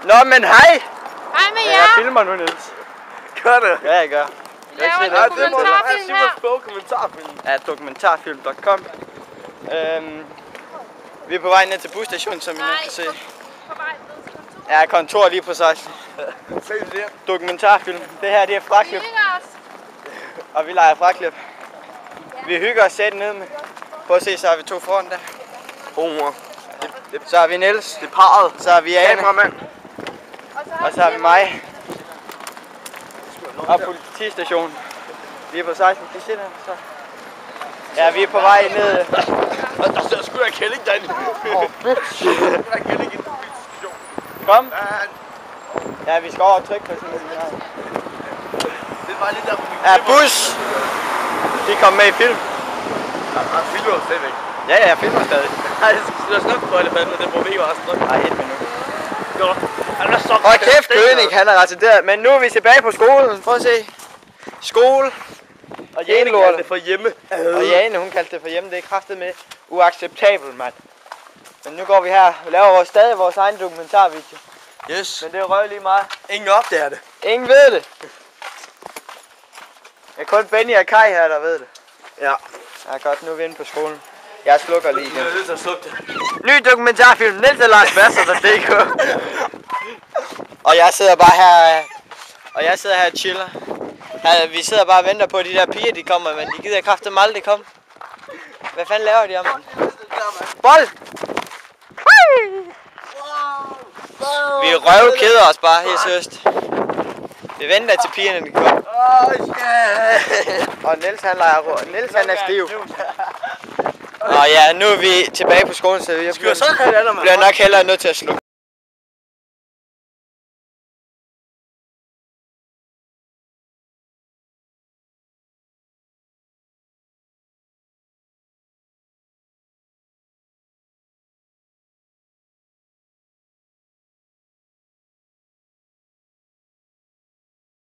Nå, men hej! Hej med jer! Jeg filmer nu, Niels. Gør det? Ja, jeg gør. Vi laver en dokumentarfilm her. Dokumentarfilm. Ja, dokumentarfilm.com. Vi er på vej ned til busstationen, som I nu kan se. På vej ned til kontoret. Ja, kontor lige præcis. Se det. Dokumentarfilm. Det her, det er Vi fraklip, hygger os. og vi leger fraklip. Vi hygger os sæt ned med. Prøv at se, så har vi to foran der. Mor. Så har vi Niels. Det er parret. Så har vi Anne. Kameramand. Og så har vi mig. Og politistationen. Vi er på 16. De sidder her. Så. Ja, vi er på vej ned. Der skulle jeg kælling derinde. Bitch. Der er kælling inde på politistationen. Kom. Ja, vi skal over og trykke på sådan en. Det var lidt der på min Ja, bus. De kom med i film. Jeg filmer stadigvæk. Ja, jeg filmer stadig. Nej, jeg skal snart på elefanten, det må vi ikke også. Nej, 1 minut. Godt. Han er så Og kæft, König, han er retarderet. Men nu er vi tilbage på skolen. Prøv at se. Skole. Og Jane kaldte det for hjemme. Og Jane, hun kaldte det for hjemme. Det er kraftedeme uacceptabelt, mand. Men nu går vi her og laver stadig vores egen dokumentarvideo. Yes. Men det er røv lige meget. Ingen opdager det. Ingen ved det. Det er kun Benny og Kai her, der ved det. Ja. Ja, godt. Nu er vi inde på skolen. Jeg slukker lige igen. Jeg er nødt til at slukke det. Ny dokumentarfilm. Niels og Lars Basser, der DK. Og jeg sidder bare her. Og jeg sidder her og chiller. Vi sidder bare og venter på, at de der piger, de kommer, men de gider kraftedeme aldrig komme. Hvad fanden laver de om? Bold! Vi røvkeder os bare helt seriøst. Vi venter til pigerne, de kommer. Og Niels han leger rundt. Niels han er stiv. Og ja, nu er vi tilbage på skolen, så jeg bliver nok hellere nødt til at slukke.